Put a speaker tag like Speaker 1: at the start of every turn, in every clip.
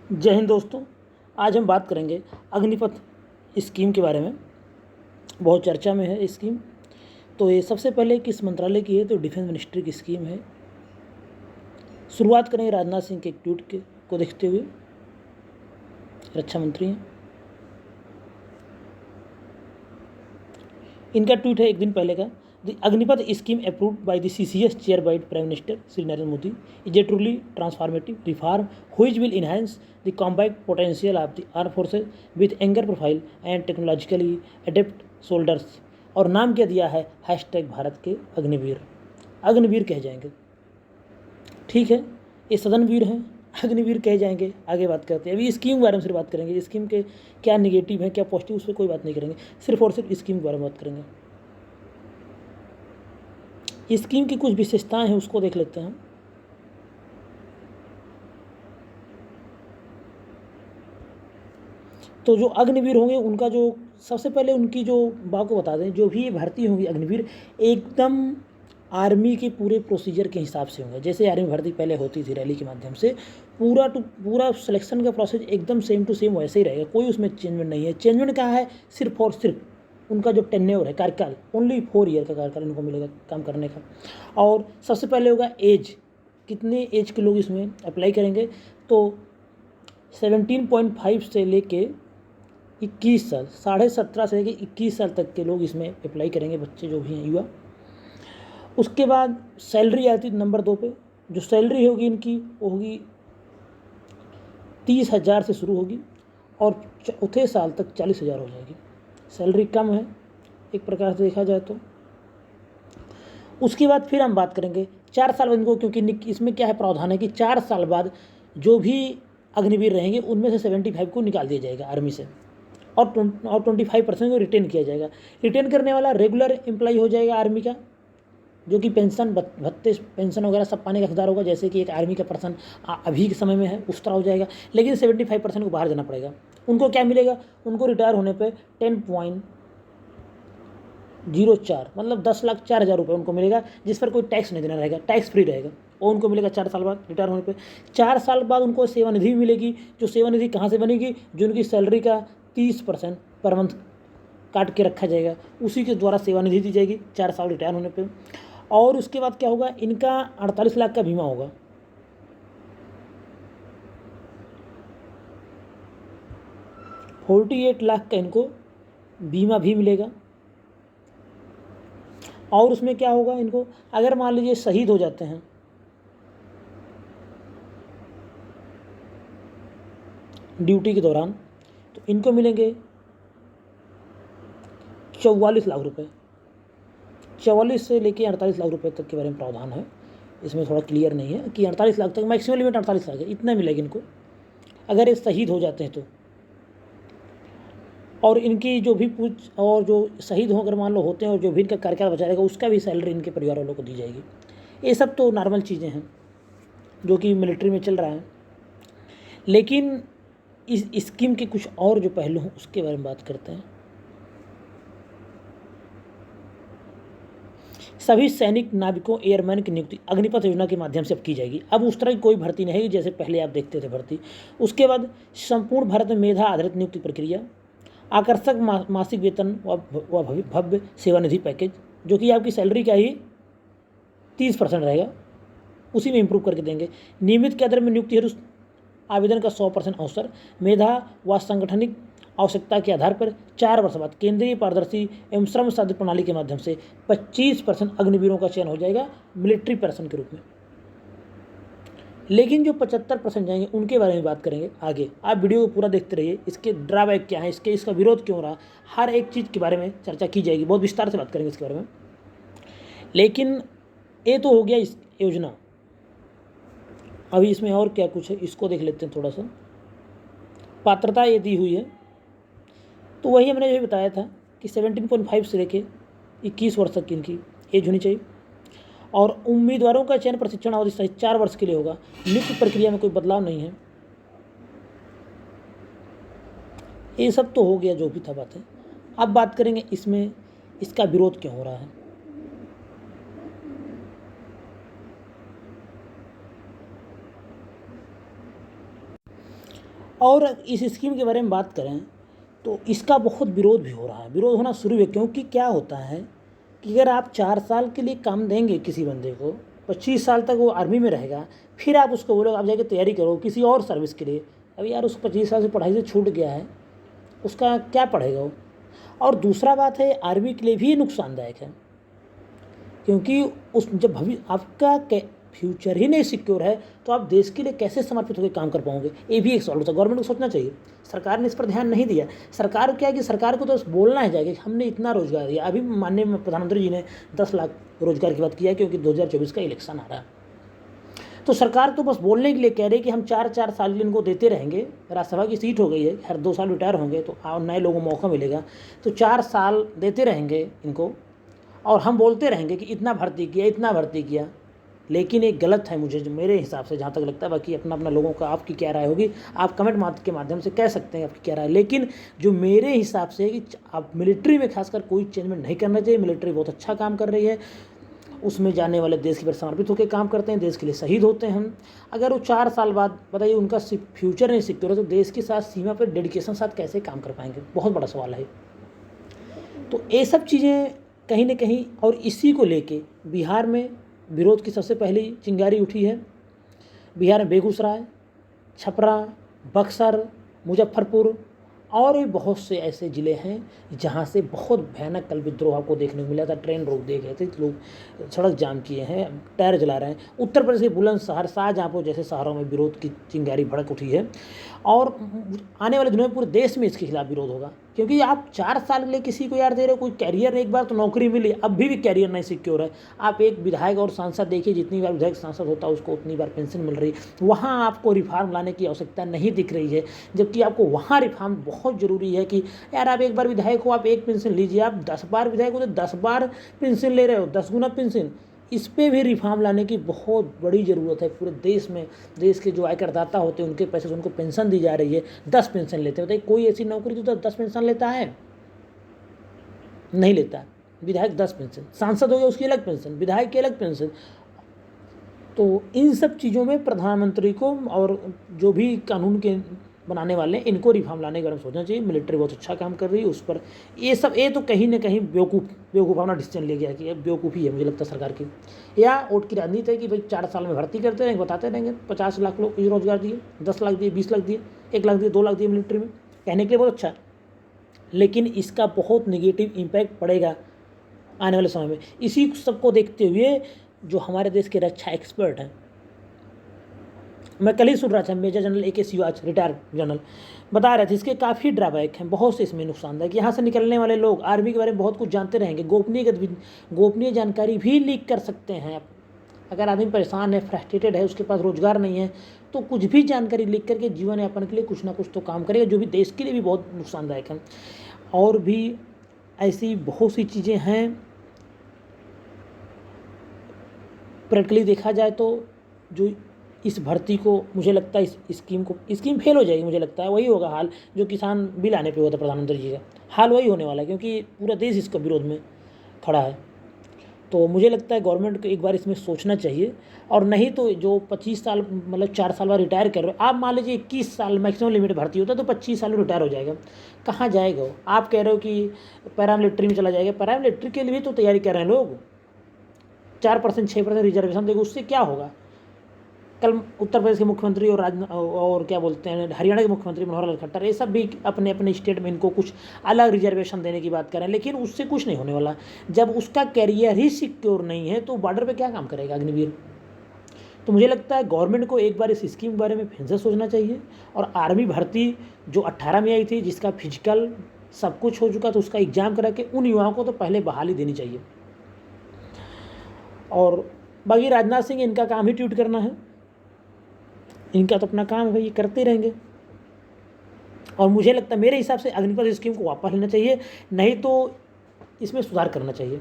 Speaker 1: जय हिंद दोस्तों। आज हम बात करेंगे अग्निपथ स्कीम के बारे में। बहुत चर्चा में है स्कीम। तो ये सबसे पहले किस मंत्रालय की है? तो डिफेंस मिनिस्ट्री की स्कीम है। शुरुआत करेंगे राजनाथ सिंह के एक ट्वीट को देखते हुए। रक्षा मंत्री हैं। इनका ट्वीट है एक दिन पहले का। The Agnipath scheme approved by the CCS chair by prime minister Shri Narendra Modi is a truly transformative reform which will enhance the combat potential of the arm forces with younger profile and technologically adept soldiers. और नाम क्या दिया है? #भारत के अग्निवीर। अग्निवीर कहे जाएंगे। ठीक है, ये सदनवीर हैं, अग्निवीर कहे जाएंगे। आगे बात करते हैं। अभी स्कीम के बारे में सिर्फ बात करेंगे। स्कीम के क्या निगेटिव है, क्या पॉजिटिव, उस पर कोई बात नहीं करेंगे। सिर्फ और सिर्फ स्कीम के बारे में बात करेंगे। स्कीम की कुछ विशेषताएं हैं, उसको देख लेते हैं। तो जो अग्निवीर होंगे उनका जो सबसे पहले उनकी जो बात को बता दें, जो भी ये भर्ती होंगी अग्निवीर एकदम आर्मी के पूरे प्रोसीजर के हिसाब से होंगे। जैसे आर्मी भर्ती पहले होती थी रैली के माध्यम से, पूरा सिलेक्शन का प्रोसेस एकदम सेम टू सेम वैसे ही रहेगा। कोई उसमें चेंजमेंट नहीं है। चेंजमेंट क्या है? सिर्फ और सिर्फ उनका जो टेन्योर है, कार्यकाल, ओनली 4 ईयर का कार्यकाल इनको मिलेगा काम करने का। और सबसे पहले होगा एज। कितने एज के लोग इसमें अप्लाई करेंगे? तो 17.5 से लेके 21 साल, 17.5 से लेके 21 साल तक के लोग इसमें अप्लाई करेंगे, बच्चे जो भी हैं, युवा। उसके बाद सैलरी आती है नंबर 2 पे। जो सैलरी होगी इनकी वो होगी 30,000 से शुरू होगी और चौथे साल तक 40,000 हो जाएगी। सैलरी कम है एक प्रकार से देखा जाए तो। उसके बाद फिर हम बात करेंगे 4 साल बाद इनको, क्योंकि इसमें क्या है, प्रावधान है कि 4 साल बाद जो भी अग्निवीर रहेंगे उनमें से 75 को निकाल दिया जाएगा आर्मी से और 25% को रिटेन किया जाएगा। रिटेन करने वाला रेगुलर एम्प्लॉय हो जाएगा आर्मी का, जो कि पेंशन भत्ते पेंशन वगैरह सब पाने का हकदार होगा। जैसे कि एक आर्मी का पर्सन अभी के समय में है, उस तरह हो जाएगा। लेकिन 75% को बाहर जाना पड़ेगा। उनको क्या मिलेगा? उनको रिटायर होने पे 10.04 मतलब 10,04,000 रुपये उनको मिलेगा, जिस पर कोई टैक्स नहीं देना रहेगा, टैक्स फ्री रहेगा। और उनको मिलेगा 4 साल बाद रिटायर होने पे। 4 साल बाद उनको सेवानिधि भी मिलेगी। जो सेवानिधि कहाँ से बनेगी? जो उनकी सैलरी का 30% पर मंथ काट के रखा जाएगा, उसी के द्वारा सेवानिधि दी जाएगी 4 साल रिटायर होने पे। और उसके बाद क्या होगा? इनका 48 लाख का बीमा होगा। 48 लाख का इनको बीमा भी मिलेगा। और उसमें क्या होगा? इनको अगर मान लीजिए शहीद हो जाते हैं ड्यूटी के दौरान, तो इनको मिलेंगे 44 लाख रुपए। 44 से लेके 48 लाख रुपए तक के बारे में प्रावधान है। इसमें थोड़ा क्लियर नहीं है कि 48 लाख तक, मैक्सिमम लिमिट 48 लाख है, इतना मिलेगा इनको अगर ये शहीद हो जाते हैं तो। और इनकी जो भी और जो शहीद होकर मान लो होते हैं और जो भी इनका कार्यकाल बचा रहेगा उसका भी सैलरी इनके परिवार वालों को दी जाएगी। ये सब तो नॉर्मल चीज़ें हैं जो कि मिलिट्री में चल रहा है। लेकिन इस स्कीम के कुछ और जो पहलू हैं उसके बारे में बात करते हैं। सभी सैनिक नाविकों एयरमैन की नियुक्ति अग्निपथ योजना के माध्यम से अब की जाएगी। अब उस तरह की कोई भर्ती नहीं है जैसे पहले आप देखते थे भर्ती। उसके बाद संपूर्ण भारत में मेधा आधारित नियुक्ति प्रक्रिया, आकर्षक मासिक वेतन व भव्य सेवानिधि पैकेज, जो कि आपकी सैलरी का ही 30% रहेगा, उसी में इंप्रूव करके देंगे। नियमित केंद्र में नियुक्ति हेतु आवेदन का 100% अवसर, मेधा व सांगठनिक आवश्यकता के आधार पर 4 वर्ष बाद केंद्रीय पारदर्शी एवं श्रम साध्य प्रणाली के माध्यम से 25% अग्निवीरों का चयन हो जाएगा मिलिट्री पर्सन के रूप में। लेकिन जो 75% जाएंगे उनके बारे में बात करेंगे आगे। आप वीडियो को पूरा देखते रहिए। इसके ड्रॉबैक क्या है, इसका विरोध क्यों रहा, हर एक चीज़ के बारे में चर्चा की जाएगी। बहुत विस्तार से बात करेंगे इसके बारे में। लेकिन ये तो हो गया इस योजना। अभी इसमें और क्या कुछ है इसको देख लेते हैं थोड़ा सा। पात्रता ये दी हुई है, तो वही हमने ये बताया था कि 17.5 से लेके 21 वर्ष तक की इनकी एज होनी चाहिए। और उम्मीदवारों का चयन प्रशिक्षण अवधि सहित 4 वर्ष के लिए होगा। नियुक्ति प्रक्रिया में कोई बदलाव नहीं है। ये सब तो हो गया जो भी था बातें। अब बात करेंगे इसमें इसका विरोध क्यों हो रहा है। और इस स्कीम के बारे में बात करें तो इसका बहुत विरोध भी हो रहा है, विरोध होना शुरू है। क्योंकि क्या होता है कि अगर आप 4 साल के लिए काम देंगे किसी बंदे को, 25 साल तक वो आर्मी में रहेगा, फिर आप उसको बोलोगे आप जाके तैयारी करो किसी और सर्विस के लिए, अभी यार उसको 25 साल से पढ़ाई से छूट गया है, उसका क्या पढ़ेगा वो। और दूसरा बात है आर्मी के लिए भी नुकसानदायक है, क्योंकि उस जब भविष्य आपका फ्यूचर ही नहीं सिक्योर है तो आप देश के लिए कैसे समर्पित होकर काम कर पाओगे। ये भी एक सवाल होता है, गवर्नमेंट को सोचना चाहिए। सरकार ने इस पर ध्यान नहीं दिया। सरकार क्या है कि सरकार को तो बोलना है जाएगा कि हमने इतना रोजगार दिया। अभी माननीय प्रधानमंत्री जी ने 10 लाख रोजगार की बात किया, क्योंकि 2024 का इलेक्शन आ रहा है। तो सरकार तो बस बोलने के लिए कह रही है कि हम 4-4 साल इनको देते रहेंगे। राज्यसभा की सीट हो गई है, हर 2 साल रिटायर होंगे तो नए लोगों को मौका मिलेगा, तो 4 साल देते रहेंगे इनको और हम बोलते रहेंगे कि इतना भर्ती किया, इतना भर्ती किया। लेकिन एक गलत है मुझे जो मेरे हिसाब से जहाँ तक लगता है, बाकी अपना अपना लोगों का आपकी क्या राय होगी, आप कमेंट के माध्यम से कह सकते हैं आपकी क्या राय। लेकिन जो मेरे हिसाब से है कि आप मिलिट्री में खासकर कोई चेंजमेंट नहीं करना चाहिए। मिलिट्री बहुत अच्छा काम कर रही है, उसमें जाने वाले देश के प्रति समर्पित होकर काम करते हैं, देश के लिए शहीद होते हैं। अगर वो 4 साल बाद बताइए उनका फ्यूचर नहीं सिक्योर है तो देश के साथ सीमा पर डेडिकेशन साथ कैसे काम कर पाएंगे, बहुत बड़ा सवाल है। तो ये सब चीज़ें कहीं ना कहीं, और इसी को लेके बिहार में विरोध की सबसे पहली चिंगारी उठी है। बिहार में बेगूसराय, छपरा, बक्सर, मुजफ्फरपुर और भी बहुत से ऐसे ज़िले हैं जहाँ से बहुत भयानक कल विद्रोह आपको देखने को मिला था। ट्रेन रोक दिए गए थे, लोग सड़क जाम किए हैं, टायर जला रहे हैं। उत्तर प्रदेश के बुलंदशहर, शाहजहाँपुर जैसे शहरों में विरोध की चिंगारी भड़क उठी है और आने वाले दिनों में पूरे देश में इसके खिलाफ विरोध होगा। क्योंकि आप 4 साल के लिए किसी को यार दे रहे हो, कोई कैरियर, एक बार तो नौकरी मिली, अब भी कैरियर नहीं सिक्योर है। आप एक विधायक और सांसद देखिए, जितनी बार विधायक सांसद होता है उसको उतनी बार पेंशन मिल रही, वहाँ आपको रिफॉर्म लाने की आवश्यकता नहीं दिख रही है। जबकि आपको वहाँ रिफॉर्म बहुत ज़रूरी है कि यार आप एक बार विधायक हो, आप एक पेंशन लीजिए। आप 10 बार विधायक हो तो 10 बार पेंशन ले रहे हो, 10 गुना पेंशन। इस पे भी रिफॉर्म लाने की बहुत बड़ी ज़रूरत है पूरे देश में। देश के जो आयकरदाता होते हैं उनके पैसे से उनको पेंशन दी जा रही है, 10 पेंशन लेते हैं। बताइए कोई ऐसी नौकरी जो 10 पेंशन लेता है? नहीं लेता। विधायक 10 पेंशन, सांसद हो गया उसकी अलग पेंशन, विधायक की अलग पेंशन। तो इन सब चीज़ों में प्रधानमंत्री को और जो भी कानून के बनाने वाले हैं इनको रिफॉर्म लाने का सोचना चाहिए। मिलिट्री बहुत अच्छा काम कर रही है, उस पर ये तो कहीं ना कहीं बेवकूफ़ाना डिसीजन ले गया कि बेवकूफ़ी है मुझे लगता है सरकार की, या वोट की राजनीति है कि भाई 4 साल में भर्ती करते रहेंगे, बताते रहेंगे 50 लाख लोग रोजगार दिए, 10 लाख दिए, 20 लाख दिए, 1 लाख दिए, 2 लाख दिए मिलिट्री में, कहने के लिए बहुत अच्छा है। लेकिन इसका बहुत निगेटिव इम्पैक्ट पड़ेगा आने वाले समय में। इसी सबको देखते हुए जो हमारे देश के रक्षा एक्सपर्ट हैं, मैं कल ही सुन रहा था, major general AK Shivach, retired general, बता रहे थे इसके काफ़ी ड्रॉबैक हैं, बहुत से इसमें नुकसानदायक। यहाँ से निकलने वाले लोग आर्मी के बारे में बहुत कुछ जानते रहेंगे, गोपनीय जानकारी भी लीक कर सकते हैं। अगर आदमी परेशान है, फ्रस्ट्रेटेड है, उसके पास रोजगार नहीं है, तो कुछ भी जानकारी लीक करके जीवन यापन के लिए कुछ ना कुछ तो काम करेगा, जो भी देश के लिए भी बहुत नुकसानदायक है। और भी ऐसी बहुत सी चीज़ें हैं। प्रैक्टिकली देखा जाए तो जो इस भर्ती को, मुझे लगता है इस स्कीम फेल हो जाएगी। मुझे लगता है वही होगा हाल जो किसान बिल आने पे हुआ था प्रधानमंत्री जी का, हाल वही होने वाला है, क्योंकि पूरा देश इसका विरोध में खड़ा है। तो मुझे लगता है गवर्नमेंट को एक बार इसमें सोचना चाहिए। और नहीं तो जो 25 साल मतलब 4 साल बाद रिटायर कर रहे हो, आप मान लीजिए 21 साल मैक्सिमम लिमिट भर्ती होता है, तो 25 साल में रिटायर हो जाएगा। कहाँ जाएगा वो? आप कह रहे हो कि पैरामिलिट्री में चला जाएगा, पैरामिलिट्री के लिए भी तो तैयारी कर रहे हैं लोग। 4%, 6% रिजर्वेशन देगा, उससे क्या होगा? कल उत्तर प्रदेश के मुख्यमंत्री और क्या बोलते हैं हरियाणा के मुख्यमंत्री मनोहर लाल खट्टर, ये सब भी अपने अपने स्टेट में इनको कुछ अलग रिजर्वेशन देने की बात करें, लेकिन उससे कुछ नहीं होने वाला। जब उसका कैरियर ही सिक्योर नहीं है तो बॉर्डर पे क्या काम करेगा अग्निवीर? तो मुझे लगता है गवर्नमेंट को एक बार इस स्कीम के बारे में फिर से सोचना चाहिए। और आर्मी भर्ती जो 18 में आई थी, जिसका फिजिकल सब कुछ हो चुका, तो उसका एग्जाम करा के उन युवाओं को तो पहले बहाली देनी चाहिए। और बाकी राजनाथ सिंह, इनका काम ही ट्वीट करना है, इनका तो अपना काम है भाई, ये करते रहेंगे। और मुझे लगता है मेरे हिसाब से अग्निपथ स्कीम को वापस लेना चाहिए, नहीं तो इसमें सुधार करना चाहिए।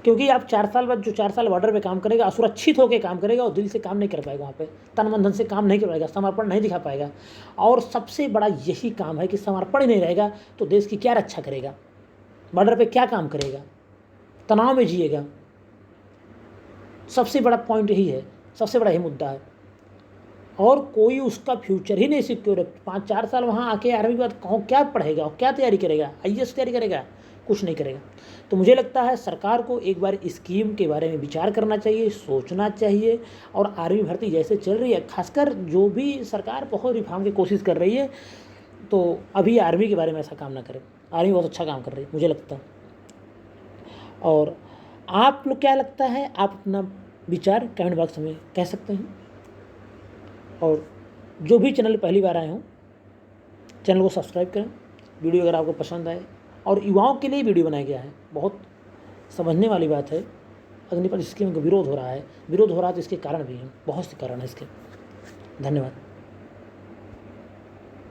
Speaker 1: क्योंकि आप 4 साल बाद जो 4 साल बॉर्डर पे काम करेगा, असुरक्षित होकर काम करेगा और दिल से काम नहीं कर पाएगा, वहाँ पे तन मन धन से काम नहीं कर पाएगा, समर्पण नहीं दिखा पाएगा। और सबसे बड़ा यही काम है कि समर्पण ही नहीं रहेगा तो देश की क्या रक्षा करेगा, बॉर्डर पे क्या काम करेगा, तनाव में जिएगा। सबसे बड़ा पॉइंट यही है, सबसे बड़ा यही मुद्दा है। और कोई उसका फ्यूचर ही नहीं सिक्योर है। 5-4 साल वहाँ आके आर्मी के बाद क्या पढ़ेगा और क्या तैयारी करेगा? IAS तैयारी करेगा? कुछ नहीं करेगा। तो मुझे लगता है सरकार को एक बार स्कीम के बारे में विचार करना चाहिए, सोचना चाहिए। और आर्मी भर्ती जैसे चल रही है, खासकर जो भी सरकार बहुत रिफॉर्म की कोशिश कर रही है, तो अभी आर्मी के बारे में ऐसा काम ना करें। आर्मी बहुत अच्छा काम कर रही है मुझे लगता है। और आप लोग क्या लगता है, आप अपना विचार कमेंट बॉक्स में कह सकते हैं। और जो भी चैनल पहली बार आए हों, चैनल को सब्सक्राइब करें। वीडियो अगर आपको पसंद आए, और युवाओं के लिए वीडियो बनाया गया है, बहुत समझने वाली बात है। अग्निपथ स्कीम का विरोध हो रहा है तो इसके कारण भी हैं, बहुत से कारण हैं इसके। धन्यवाद।